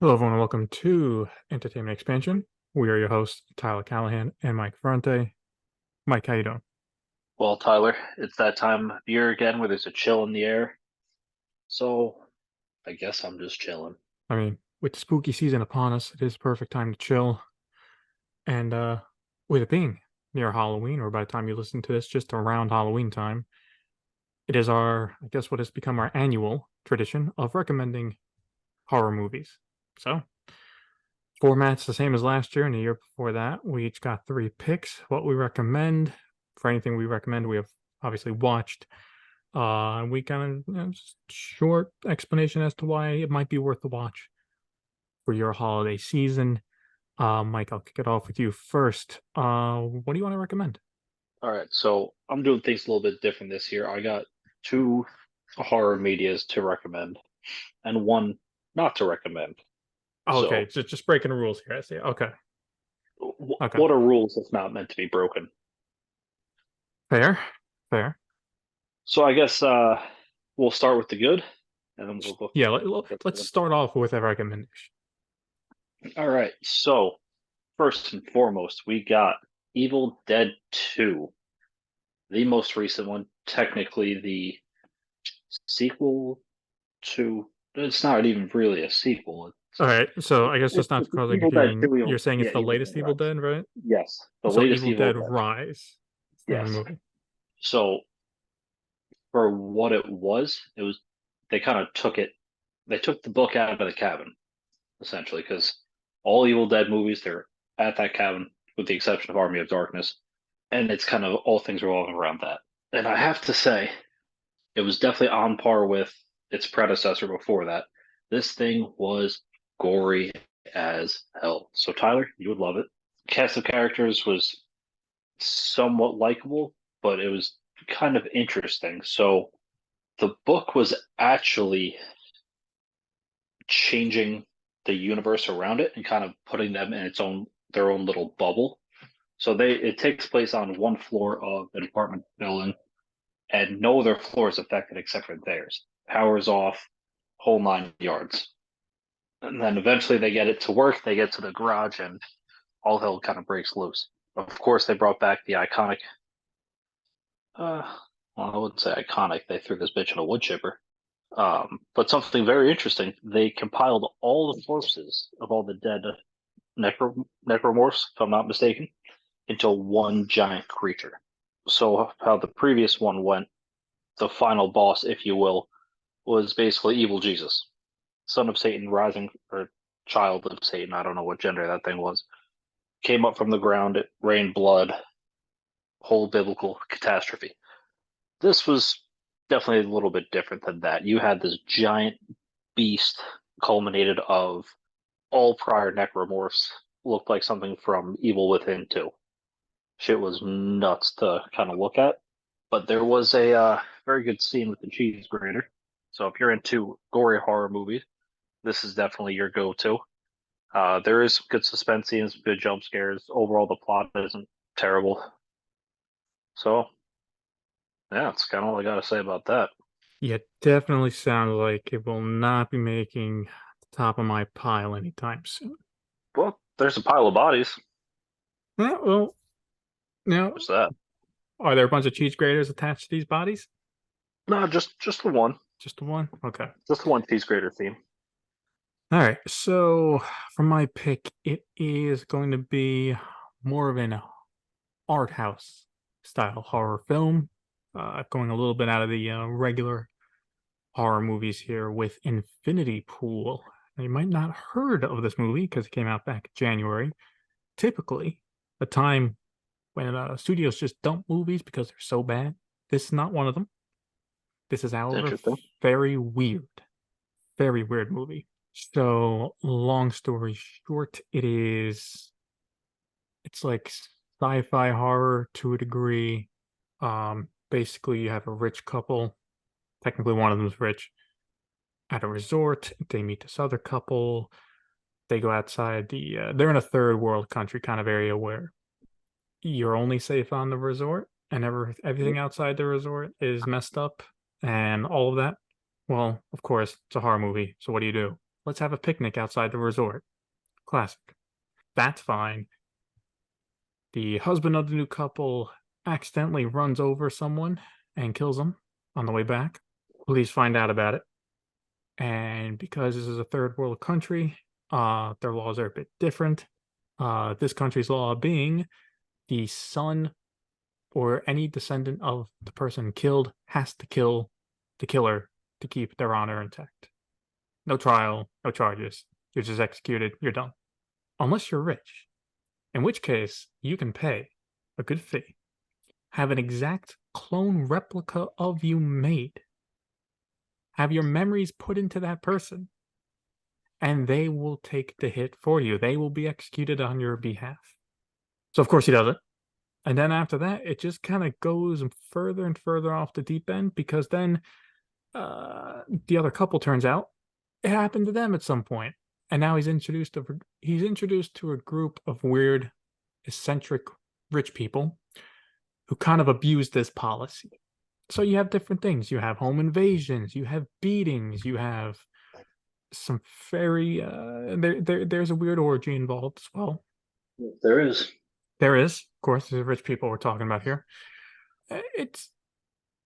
Hello, everyone, and welcome to Entertainment Expansion. We are your hosts, Tyler Callahan and Mike Ferrante. Mike, how you doing? Well, Tyler, it's that time of year again where there's a chill in the air. So I guess I'm just chilling. I mean, with the spooky season upon us, it is perfect time to chill. And with it being near Halloween, or by the time you listen to this, just around Halloween time, it is I guess, what has become our annual tradition of recommending horror movies. So, format's the same as last year and the year before that. We each got three picks. What we recommend, for anything we recommend, we have obviously watched. And we kind of just short explanation as to why it might be worth the watch for your holiday season. Mike, I'll kick it off with you first. What do you want to recommend? All right, so I'm doing things a little bit different this year. I got two horror medias to recommend and one not to recommend. Oh, okay, So just breaking the rules here. I see. Okay, okay, what are rules if not meant to be broken? fair, fair. So I guess we'll start with the good and then we'll Yeah, go let's through start off with a recommendation. them. All right, so first and foremost, we got Evil Dead 2, the most recent one, technically the sequel to. It's not even really a sequel. All right, so I guess just not It's causing Evil Dead confusion. 2. You're saying it's Yeah, the Evil Dead latest Evil Rise. Dead, right? Yes, the So latest Evil Evil Dead Dead. Rise, is the name of the Yes. movie. So for what it was they kind of took it. They took the book out of the cabin essentially because all Evil Dead movies they're at that cabin with the exception of Army of Darkness, and it's kind of all things revolving around that. And I have to say, it was definitely on par with its predecessor before that. This thing was gory as hell. So Tyler, you would love it. Cast of characters was somewhat likable, but it was kind of interesting. So the book was actually changing the universe around it and kind of putting them in its own their own little bubble. So it takes place on one floor of an apartment building and no other floor is affected except for theirs. Power's off, whole 9 yards. And then eventually they get it to work, they get to the garage, and all hell kind of breaks loose. Of course, they brought back the iconic, uh, well, I wouldn't say iconic, they threw this bitch in a wood chipper. But something very interesting, they compiled all the corpses of all the dead necromorphs, if I'm not mistaken, into one giant creature. So, how the previous one went, the final boss, if you will, was basically evil Jesus, son of Satan, rising or child of Satan. I don't know what gender that thing was. Came up from the ground. It rained blood. Whole biblical catastrophe. This was definitely a little bit different than that. You had this giant beast culminated of all prior necromorphs. Looked like something from Evil Within 2. Shit was nuts to kind of look at. But there was a very good scene with the cheese grater. So if you're into gory horror movies, this is definitely your go-to. There is some good suspense scenes, good jump scares. Overall, the plot isn't terrible. So, yeah, that's kind of all I got to say about that. Yeah, definitely sounds like it will not be making the top of my pile anytime soon. Well, there's a pile of bodies. Yeah, well, now, What's that? are there a bunch of cheese graters attached to these bodies? No, just the one. Just the one? Okay. Just the one cheese grater theme. All right. So for my pick, it is going to be more of an art house style horror film. Going a little bit out of the regular horror movies here with Infinity Pool. Now, you might not have heard of this movie because it came out back in January. Typically, a time when studios just dump movies because they're so bad. This is not one of them. This is, however, Interesting. very weird movie. So, long story short, it's like sci-fi horror to a degree. Basically, you have a rich couple. Technically, one of them is rich at a resort. They meet this other couple. They go outside they're in a third world country kind of area where you're only safe on the resort, and everything outside the resort is messed up, and all of that. Well, of course, it's a horror movie. So what do? let's have a picnic outside the resort. Classic. That's fine. The husband of the new couple accidentally runs over someone and kills them on the way back. Police find out about it. And because this is a third world country, their laws are a bit different. This country's law being the son or any descendant of the person killed has to kill the killer to keep their honor intact. No trial, no charges. You're just executed. You're done. Unless you're rich, in which case you can pay a good fee, have an exact clone replica of you made, have your memories put into that person, and they will take the hit for you. They will be executed on your behalf. So, of course, he does it. And then after that, it just kind of goes further and further off the deep end because then the other couple turns out it happened to them at some point, and now he's introduced to a group of weird, eccentric, rich people who kind of abuse this policy. So you have different things. You have home invasions. You have beatings. You have some very there's a weird orgy involved as well. There is. There is, of course, there's rich people we're talking about here. It's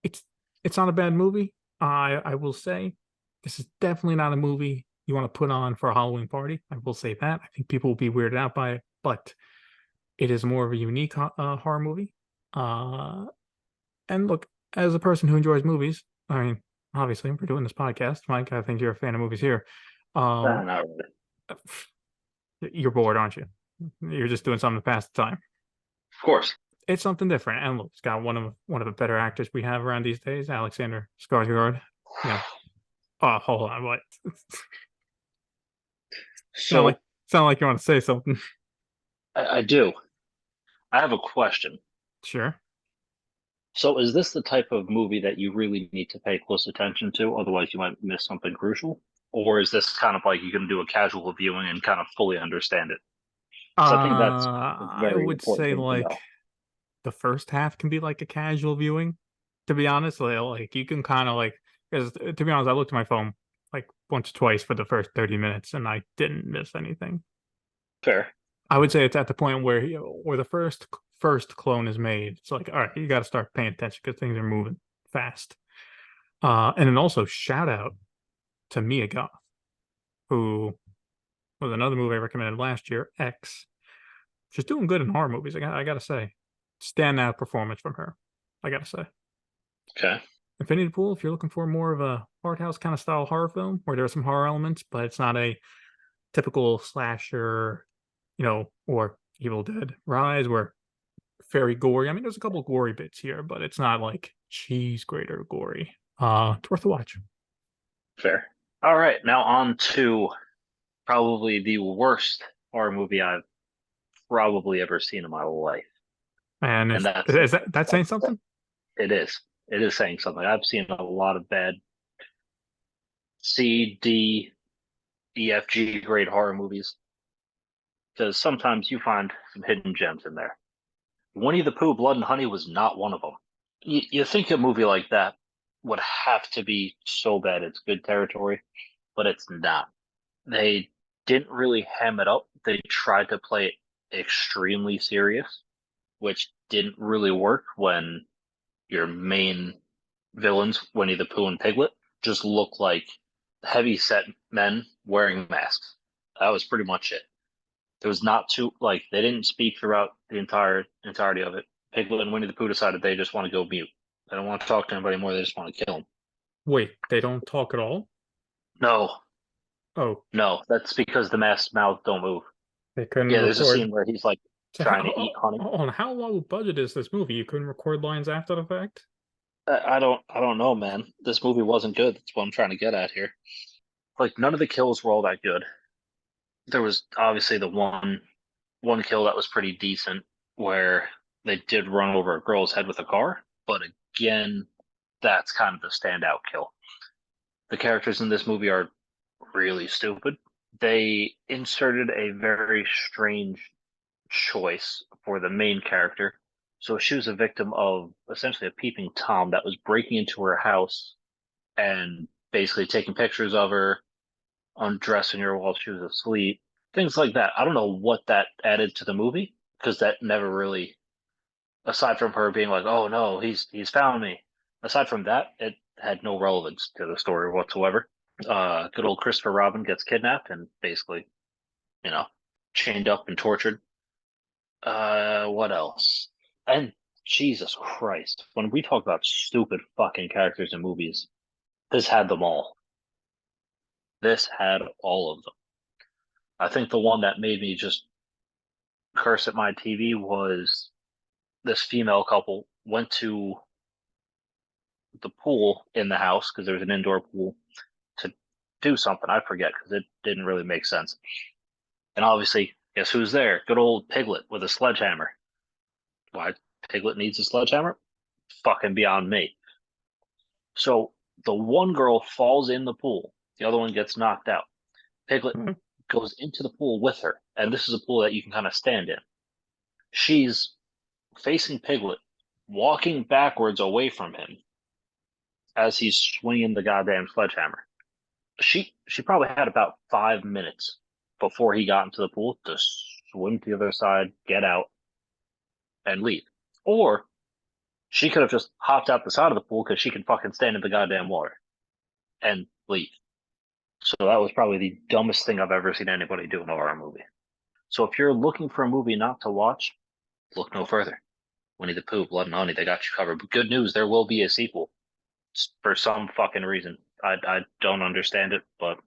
it's it's not a bad movie. I will say this is definitely not a movie you want to put on for a Halloween party. I will say that. I think people will be weirded out by it, but it is more of a unique horror movie. Uh, and look, as a person who enjoys movies, I mean, obviously, we're doing this podcast, Mike. I think you're a fan of movies here. Um, Not really. you're bored, aren't you? You're just doing something to pass the time. Of course. It's something different. And look, it's got one of the better actors we have around these days, Alexander Skarsgård. You know, oh, hold on, what? sound like So sound like you want to say something. I do. I have a question. Sure. So is this the type of movie that you really need to pay close attention to? Otherwise, you might miss something crucial. Or is this kind of like you can do a casual viewing and kind of fully understand it? Because I think that's a I very would important say thing to like know. the first half can be like a casual viewing. To be honest, like you can kind of like because to be honest, I looked at my phone like once or twice for the first 30 minutes and I didn't miss anything. Fair. I would say it's at the point where where the first clone is made. It's like all right, you got to start paying attention because things are moving fast. And then also shout out to Mia Goth, who was another movie I recommended last year, X. She's doing good in horror movies. I gotta say, standout performance from her. I gotta say, Okay. Infinity Pool. If you're looking for more of a art house kind of style horror film where there are some horror elements, but it's not a typical slasher, or Evil Dead Rise, where very gory. I mean, there's a couple gory bits here, but it's not like cheese grater gory. It's worth a watch. Fair. All right. Now on to probably the worst horror movie I've probably ever seen in my life. And And is that saying something? it is. It is saying something. I've seen a lot of bad C, D, E, F, G grade horror movies because sometimes you find some hidden gems in there. Winnie the Pooh, Blood and Honey was not one of them. You think a movie like that would have to be so bad it's good territory, but it's not. They didn't really ham it up. They tried to play it extremely serious, which didn't really work when your main villains, Winnie the Pooh and Piglet, just look like heavy set men wearing masks. That was pretty much it. There was not too like they didn't speak throughout the entirety of it. Piglet and Winnie the Pooh decided they just want to go mute. They don't want to talk to anybody more. They just want to kill him. Wait, they don't talk at all? No, Oh, no, that's because the masked mouth don't move. they couldn't Yeah, there's a record. scene where he's like So trying to eat honey. hold on, how low budget is this movie? You couldn't record lines after the fact? I don't know, man. This movie wasn't good. That's what I'm trying to get at here. Like none of the kills were all that good. There was obviously the one kill that was pretty decent where they did run over a girl's head with a car, but again, that's kind of the standout kill. The characters in this movie are really stupid. They inserted a very strange choice for the main character. So she was a victim of essentially a peeping Tom that was breaking into her house and basically taking pictures of her, undressing her while she was asleep, things like that. I don't know what that added to the movie because that never really, aside from her being like, "Oh no, he's found me." Aside from that, it had no relevance to the story whatsoever. Good old Christopher Robin gets kidnapped and basically, you know, chained up and tortured. What else? And Jesus Christ, when we talk about stupid fucking characters in movies, this had them all. This had all of them. I think the one that made me just curse at my TV was this female couple went to the pool in the house because there was an indoor pool to do something. I forget because it didn't really make sense. And obviously, guess who's there? Good old Piglet with a sledgehammer. Why Piglet needs a sledgehammer? Fucking beyond me. So the one girl falls in the pool, the other one gets knocked out. Piglet Mhm. goes into the pool with her, and this is a pool that you can kind of stand in. She's facing Piglet, walking backwards away from him as he's swinging the goddamn sledgehammer. She probably had about 5 minutes before he got into the pool to swim to the other side, get out, and leave. Or she could have just hopped out the side of the pool because she can fucking stand in the goddamn water and leave. So that was probably the dumbest thing I've ever seen anybody do in a horror movie. So if you're looking for a movie not to watch, look no further. Winnie the Pooh, Blood and Honey, they got you covered. But good news, there will be a sequel for some fucking reason. I don't understand it, but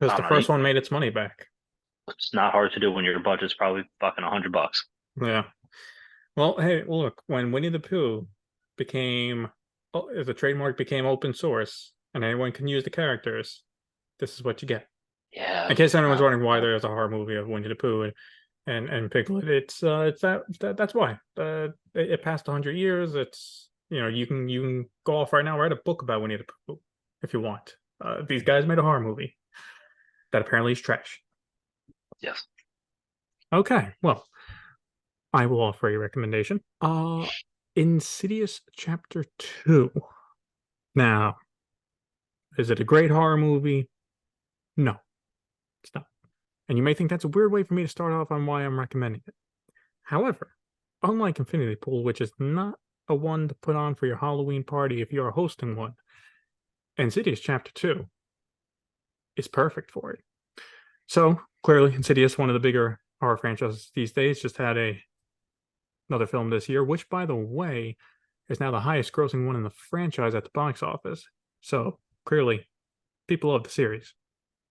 Because I the don't know. first one made its money back. It's not hard to do when your budget's probably fucking $100. Yeah. Well, hey, look, when Winnie the Pooh became, the trademark became open source and anyone can use the characters, this is what you get. In Yeah, case anyone's not, wondering why there's a horror movie of Winnie the Pooh and Piglet, it's that's why. It passed 100 years. It's you can go off right now, write a book about Winnie the Pooh if you want. These guys made a horror movie that apparently is trash. yes. Okay, well, I will offer a recommendation. Insidious Chapter 2. Now, is it a great horror movie? No, it's not. And you may think that's a weird way for me to start off on why I'm recommending it. However, unlike Infinity Pool, which is not a one to put on for your Halloween party if you're hosting one, Insidious Chapter 2 is perfect for it. So, clearly, Insidious, one of the bigger horror franchises these days, just had another film this year, which, by the way, is now the highest grossing one in the franchise at the box office. So, clearly, people love the series.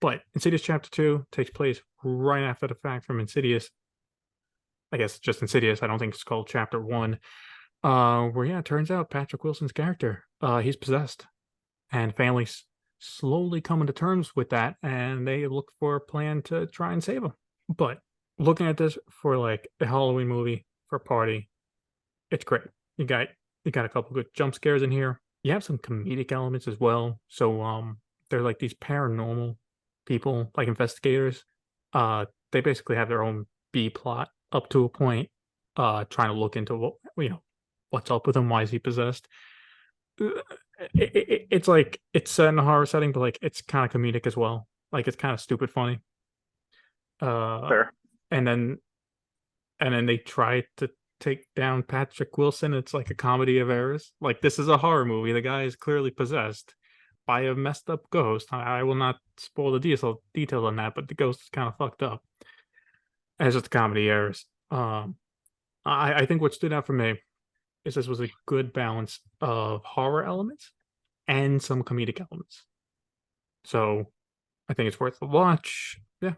But Insidious Chapter 2 takes place right after the fact from Insidious. I guess just Insidious. I don't think it's called Chapter 1. Where, yeah, it turns out Patrick Wilson's character, he's possessed. And families slowly coming to terms with that, and they look for a plan to try and save him. But looking at this for like a Halloween movie for a party, it's great. You got you got a couple good jump scares in here. You have some comedic elements as well. So they're like these paranormal people, like investigators. They basically have their own B plot up to a point, trying to look into what's up with him, why is he possessed. Uh, it's like it's set in a horror setting, but like it's kind of comedic as well. Like it's kind of stupid funny. Uh, Fair. and then they try to take down Patrick Wilson. It's like a comedy of errors. Like this is a horror movie. The guy is clearly possessed by a messed up ghost. I will not spoil the details on that, but the ghost is kind of fucked up. And it's just a comedy of errors. I think what stood out for me is this was a good balance of horror elements and some comedic elements. So I think it's worth a watch. Yeah,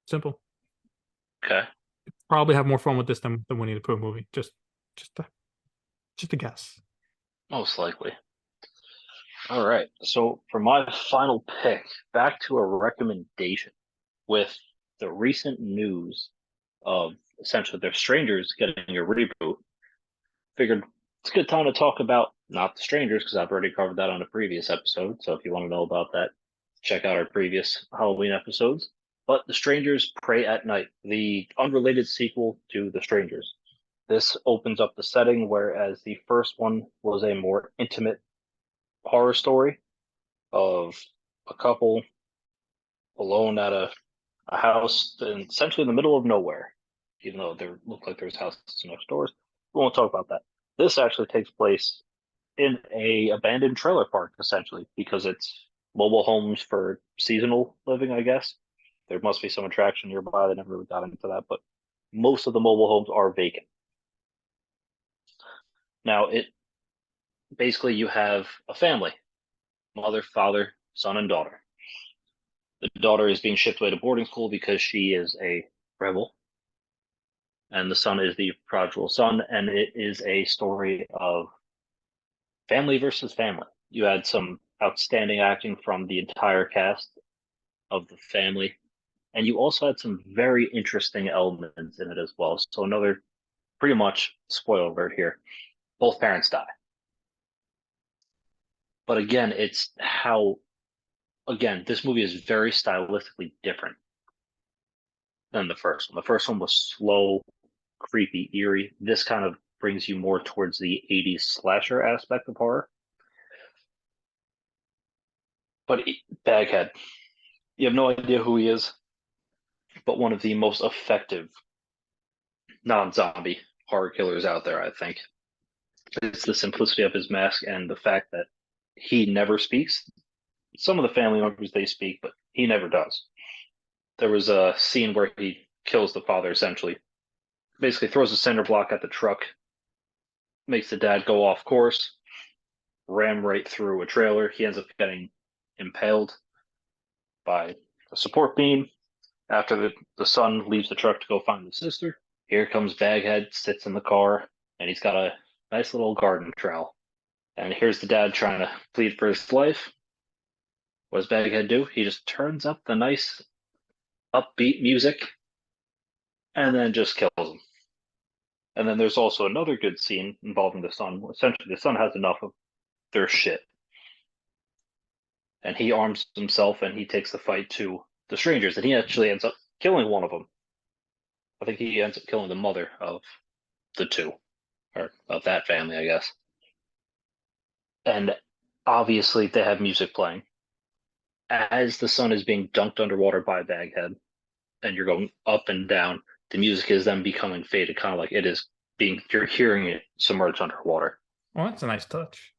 simple. Okay. Probably have more fun with this than the Winnie the Pooh movie. Just a, just a guess. Most likely. All right. So for my final pick, back to a recommendation with the recent news of essentially their strangers getting a reboot. Figured it's a good time to talk about not the strangers because I've already covered that on a previous episode. So if you want to know about that, check out our previous Halloween episodes. But The Strangers Prey at Night, the unrelated sequel to The Strangers. This opens up the setting, whereas the first one was a more intimate horror story of a couple alone at a house essentially in the middle of nowhere, even though there look like there's houses next doors. We won't talk about that. This actually takes place in a abandoned trailer park, essentially, because it's mobile homes for seasonal living, I guess. There must be some attraction nearby. They never really got into that, but most of the mobile homes are vacant. Now, it basically you have a family, mother, father, son, and daughter. The daughter is being shipped away to boarding school because she is a rebel, and the son is the prodigal son, and it is a story of family versus family. You had some outstanding acting from the entire cast of the family, and you also had some very interesting elements in it as well. So another pretty much spoiler alert here: both parents die. But again, it's how again this movie is very stylistically different than the first one. The first one was slow, creepy, eerie. This kind of brings you more towards the 80s slasher aspect of horror. But Baghead, you have no idea who he is, but one of the most effective non-zombie horror killers out there, I think. It's the simplicity of his mask and the fact that he never speaks. Some of the family members they speak, but he never does. There was a scene where he kills the father essentially. Basically throws a cinder block at the truck, makes the dad go off course, ram right through a trailer. He ends up getting impaled by a support beam. After the son leaves the truck to go find the sister, here comes Baghead, sits in the car, and he's got a nice little garden trowel. And here's the dad trying to plead for his life. What does Baghead do? He just turns up the nice upbeat music and then just kills him. And then there's also another good scene involving the son. Essentially, the son has enough of their shit. And he arms himself and he takes the fight to the strangers. And he actually ends up killing one of them. I think he ends up killing the mother of the two, or of that family, I guess. And obviously, they have music playing. As the sun is being dunked underwater by Baghead, and you're going up and down, the music is then becoming faded, kind of like it is being, you're hearing it submerged underwater. Well, that's a nice touch.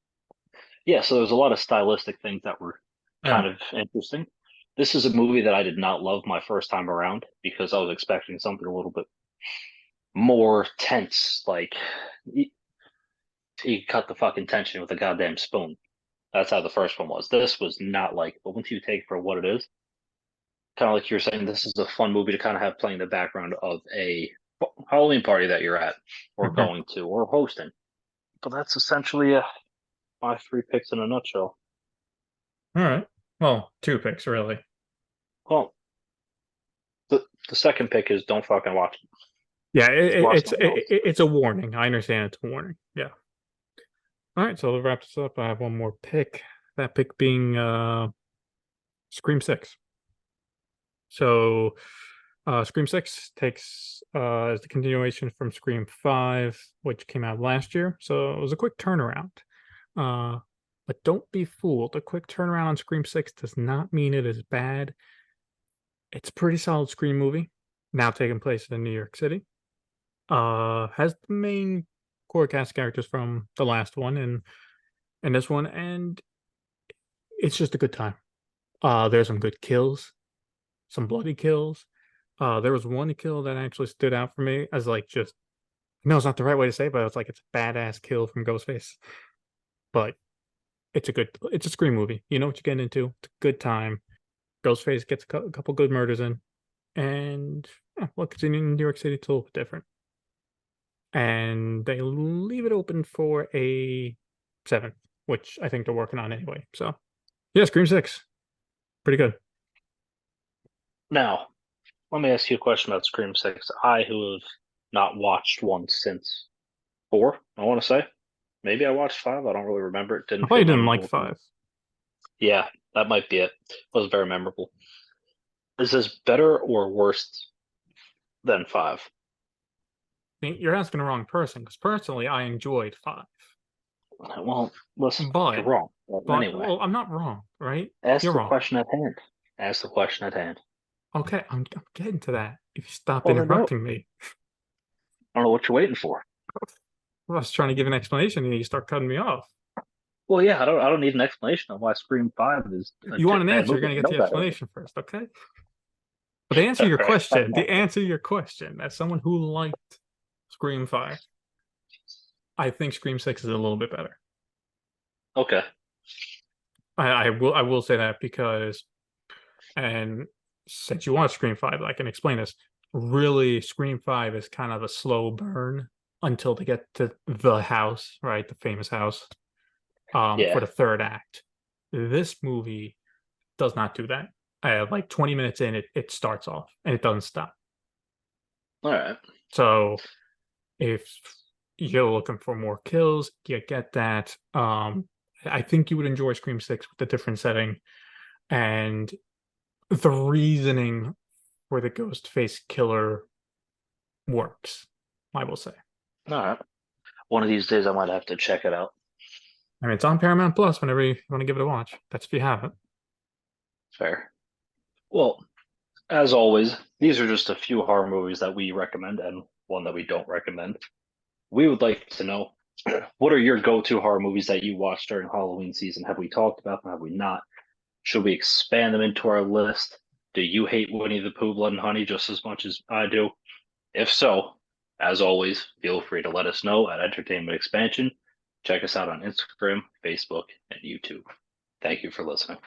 Yeah, so there's a lot of stylistic things that were Yeah. kind of interesting. This is a movie that I did not love my first time around because I was expecting something a little bit more tense, like he cut the fucking tension with a goddamn spoon. That's how the first one was. This was not like, but once you take it for what it is, kind of like you're saying, this is a fun movie to kind of have playing the background of a Halloween party that you're at, or Mhm. going to, or hosting. But that's essentially my three picks in a nutshell. All right. Well, two picks really. Well, the second pick is don't fucking watch it. Yeah, Watch something else. it's a warning. I understand it's a warning. Yeah. All right, so to wrap this up, I have one more pick. That pick being Scream 6. So Scream 6 takes is the continuation from Scream 5, which came out last year. So it was a quick turnaround. Uh but don't be fooled. A quick turnaround on Scream 6 does not mean it is bad. It's a pretty solid Scream movie, now taking place in New York City. Has the main core cast characters from the last one and this one, and it's just a good time. There's some good kills, some bloody kills. There was one kill that actually stood out for me as like just no, it's not the right way to say, it, but it's like it's a badass kill from Ghostface. But it's a Scream movie. You know what you're getting into. It's a good time. Ghostface gets a couple good murders in, and yeah, look, it's in New York City. It's a little bit different, and they leave it open for a seventh, which I think they're working on anyway. So yeah, Scream 6, pretty good. Now, let me ask you a question about Scream 6. I, who have not watched one since 4, I want to say. Maybe I watched 5. I don't really remember. It I didn't thought you feel didn't like memorable to me. 5. Yeah, that might be it. It was very memorable. Is this better or worse than 5? You're asking the wrong person because personally, I enjoyed 5. Well, listen, you're But wrong. Anyway, well, I'm not wrong, right? ask You're the wrong. question at hand. Ask the question at hand. Okay, I'm getting to that. If you stop Well, then no. interrupting me, I don't know what you're waiting for. I was trying to give an explanation and you start cutting me off. Well, yeah, I don't need an explanation on why Scream Five is a You want an bad answer, you're movie. gonna I get know the that already. explanation first, okay? But to answer All your right, fine, question, fine. the answer to your question, as someone who liked Scream 5, I think Scream 6 is a little bit better. Okay. I will say that because, and since you want Scream 5, I can explain this. Really, Scream 5 is kind of a slow burn until they get to the house, right? The famous house, for Yeah. the third act. This movie does not do that. Like 20 minutes in, it starts off and it doesn't stop. All right. So if you're looking for more kills, you get that. I think you would enjoy Scream 6 with the different setting and the reasoning for the ghost face killer works, I will say. All right. One of these days, I might have to check it out. I mean, it's on Paramount Plus whenever you want to give it a watch. That's if you haven't. Fair. Well, as always, these are just a few horror movies that we recommend and one that we don't recommend. We would like to know what are your go-to horror movies that you watch during Halloween season? Have we talked about them? Have we not? Should we expand them into our list? Do you hate Winnie the Pooh, Blood and Honey just as much as I do? If so, as always, feel free to let us know at Entertainment Expansion. Check us out on Instagram, Facebook, and YouTube. Thank you for listening.